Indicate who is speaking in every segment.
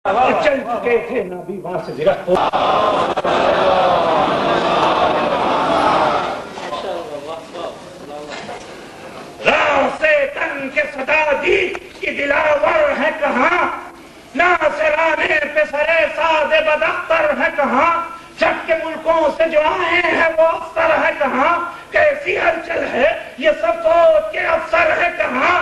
Speaker 1: چل چکے تھے نبی وہاں سے درخت ہو راہ سے تن کے صدا دی کہ دلاور ہے کہاں، ناصرانے پہ سرے ساد بدختر ہے کہاں، جب کے ملکوں سے جو آئے ہیں وہ افسر ہے کہاں، کیسی ہلچل ہے یہ سب سوچ کے افسر ہے کہاں،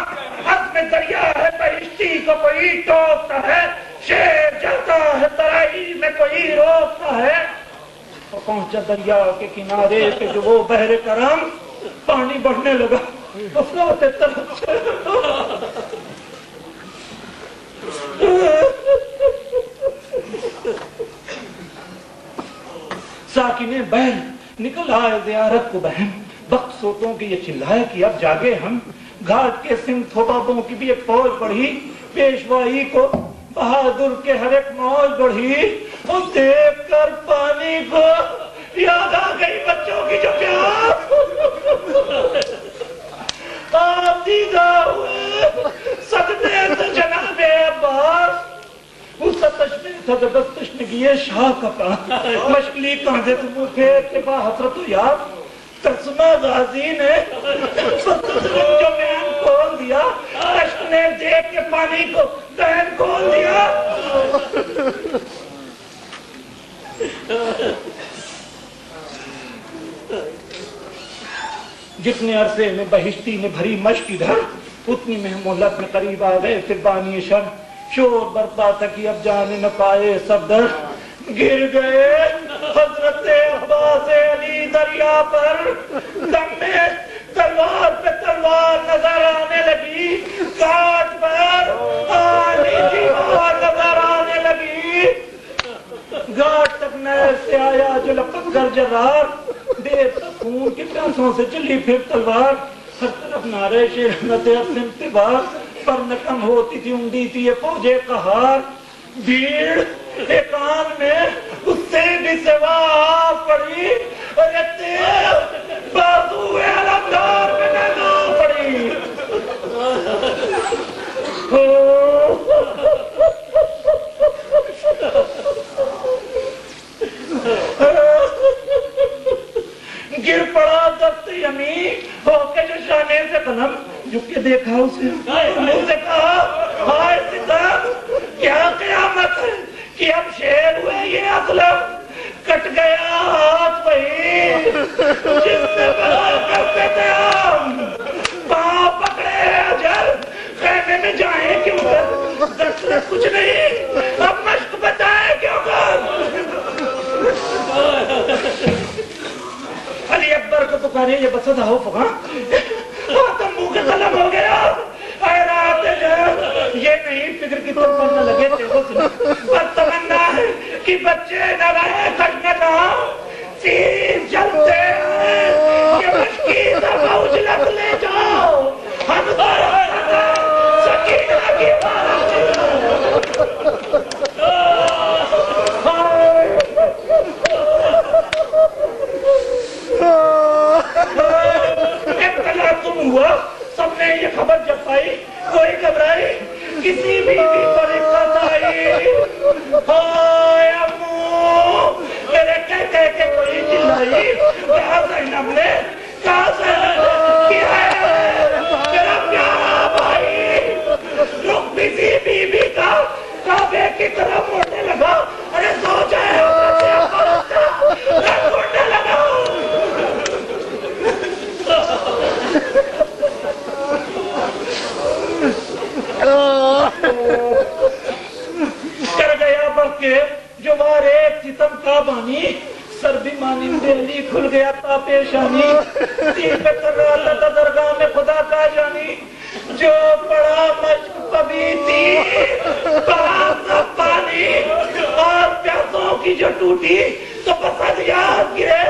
Speaker 1: عزم دریا ہے بہشتی کو کوئی ٹوکتا ہے، شیر جلتا ہے ترائی میں کوئی روکتا ہے۔ اور پہنچا دریا کے کنارے پہ جو وہ بحر کرم، پانی بڑھنے لگا افراط طرف سے ساکن بحر نکل آئے زیارت کو بہن، وقت سوتوں کی یہ چلائے کہ اب جاگے ہم، گھاٹ کے سنگ تھوبابوں کی بھی ایک فوج بڑھی، پیشوائی کو بہادر کے ہر ایک موج بڑھی، اور دیکھ کر پانی کو یاد آ گئی بچوں کی جو پیاس، آپ دیدہ ہوئے سجدے سے جناب عباس، اس تشمیل تھا دست تشنگی شاہ کا پان، مشکلی کاندھے تم پھیر کے با حسرت و یاد، ترسمہ غازی نے جو بین کھول دیا، عشق نے دیکھ کے پانی کو بین کھول دیا۔ جتنے عرصے میں بہشتی نے بھری مشق ادھر، اتنی میں مہلت میں قریب آ گئے پھر بانی شر، شور برپا تھا کہ اب جانے نہ پائے سب در، گر گئے حضرت عباس علی دریا پر، دم میں تلوار پہ تلوار نظر آنے لگی، گھاٹ پر آلی دیوار نظر آنے لگی، گھاٹ تک نہر سے آیا جو لپک کر جرار، دیر تک خون کی پیاسوں سے چلی پھر تلوار، ہر طرف نعرے شیرنت اپنے انتبار، پر نہ کم ہوتی تھی اندی تھی یہ فوجے قہار، بھیڑ ایک آن میں اس سے بھی سوا آ پڑی، اور یہ تیز بازوے علمدار میں نگا پڑی۔ گر پڑا دست یمی ہو کے جو شانے سے قلم، جھک کے دیکھا اسے منہ سے کہا ہائے ستم، کیا قیامت ہے کہ اب شیر ہوئے یہ اسلم، کٹ گیا ہاتھ وہی جس سے بلا کرتے تھے ہم، پاؤں پکڑے اجل خیمے میں جائیں کیوں کر، دست کچھ نہیں اب مشق بتائے کیوں کر۔ علی اکبر کو پکارے یہ بسدہ ہو فقاں، تمبو کے قلم ہو گیا، اے رات جب یہ نہیں فکر کی تم پر نہ لگے تھے حسن، پر تمنا ہے کہ بچے نہ رہے خشمنا، تیر جلتے ہیں یہ مشکی دفع اجلت لے جاؤ، ہم سکینہ کی بارش ابتلا تم ہوا، سب نے یہ خبر جب پائی، کوئی گھبرائی کسی بھی پر اقت آئی، ہائے امو میرے کہہ کے کوئی چلائی، کہا زینب نے کہا زینب کیا ہے میرا پیارا بھائی، رخ کسی بی کا کعبے کی طرف مڑنے لگا، ارے سو جائے مڑنے لگا، کر گیا بلکہ جو وار ایک ستم کا بانی، سر بھی مانندے علی کھل گیا تا پیشانی، تیر پہ کر رہا تھا درگاہ میں خدا کا جانی، جو بڑا مشق پبیتی پڑا سب پانی، اور پیاسوں کی جو ٹوٹی تو پسند یاد گرے،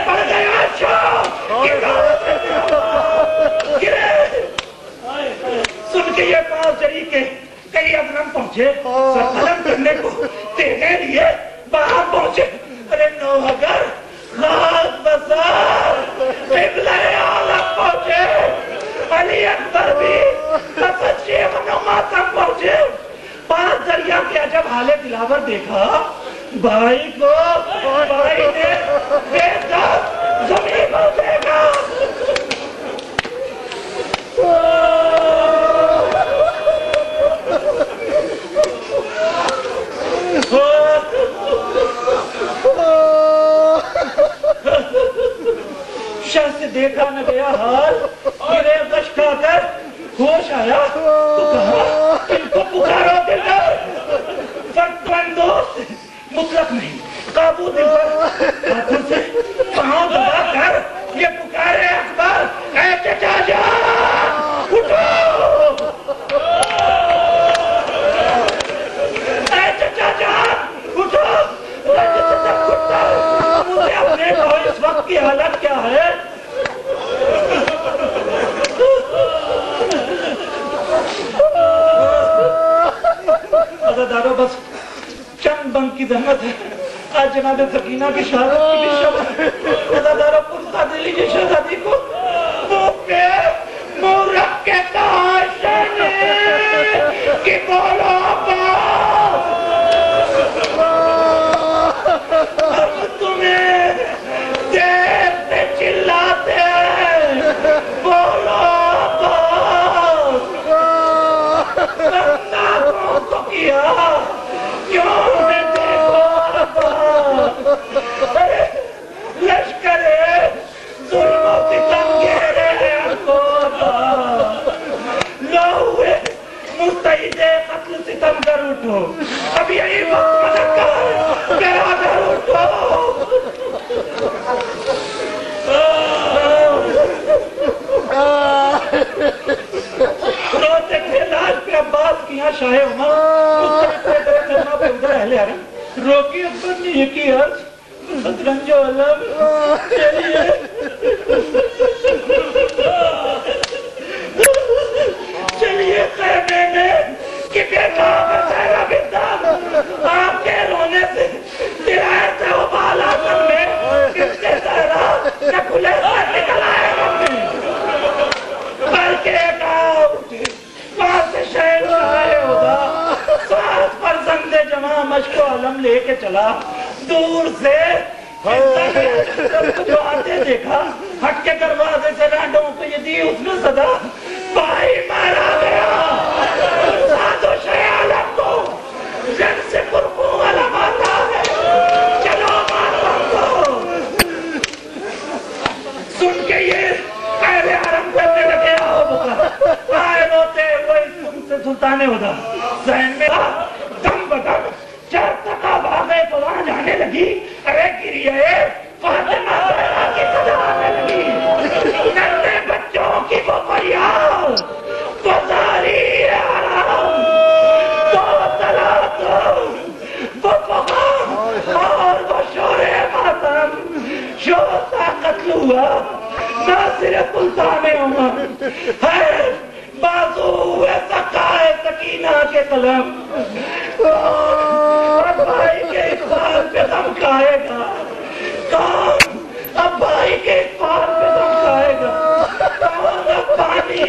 Speaker 1: پڑ گیا شاہ گرے۔ سن کے یہ پاس جری کے کئی ادنم پہنچے، سرقلم کرنے کو دینے لیے باہر پہنچے، ارے نو اگر خاک بسار قبلہ عالم پہنچے، علی اکبر بھی سچے منو ماتم پہنچے، پاس دریا کے عجب حالے دلاور دیکھا بھائی کو، بھائی نے بیٹا زمین پر دیکھا. شاہ سے دیکھا نہ گیا حال، گرے غش کھا کر ہوش آیا تو کہا ان کو پکارو دل پر، فرق بندوست مطلق نہیں، قابو دل پر. ہاتھوں سے پاؤں دبا کر یہ پکارے اکبر، اے چچا جان اٹھو، اے چچا جان اٹھو. مجھے اپنے کو اس وقت کی حالت کیا ہے؟ عزادارو بس چند بنک کی زحمت ہے، آج جناب سکینہ کی شہادت کی بھی شب ہے. عزادارو پرسا دے لیجیے شہزادی کو. منہ پہ منہ رکھ کے کہا شہنے کہ بولو عباس، ہم تمہیں دیر سے چلاتے ہیں، بولو عباس. ناکوں کو کیا کیوں نہ دیکھو عباس، لشکر ظلم و ستم گھیرے ہیں ہم کو عباس. لو ہوئے مستعد قتل ستم کر اٹھو، اب یہی وقت ملکہ برادر اٹھو. روتے تھے لاش پہ عباس کی یہاں شاہ عمر، مستعد درخت پہ ادھر اہل حرم. روکی اکبر نے یہ کی عرض، شطرنج و علم چلیے چلیے خیمے میں کہ بیٹا بچائے بندہ آپ کے رونے سے سرائے سے وہ بالا سن میں کس کے سہرا نہ کھلے سر نکل آئے ہمیں، بلکہ ایک آؤٹ وہاں سے شہر آئے ہوگا. ساتھ پر زند جمع مشک و علم لے کے چلا، دور سے جو آتے دیکھا، ہٹ کے دروازے سے رانڈوں پہ یہ دی اس نے صدا، بھائی مارا گیا. ساتھ و شیالت کو جن سے پرخون علم آتا ہے، چلو مارو کو. سن کے یہ اہل حرم کرنے لگے آؤ بکا، آئے روتے ہوئے سے سلطان ہدا. ذہن میں دم بدم چار تکا بھاگے تو وہاں جانے لگی، ارے گریے فاطمہ زہرا کی صدا آنے لگی. ننھے بچوں کی وہ فریاد، وہ زاری حرام، وہ طلعت، وہ فغان اور وہ شور ماتم. شوتا قتل ہوا نہ صرف سلطان عمر ہے، بازو ہوئے سقائے سکینہ کے قلم. اب بھائی کے اقبال پہ دم کھائے گا کون؟ اب بھائی کے اقبال پہ دم کھائے گا کون؟ اب پانی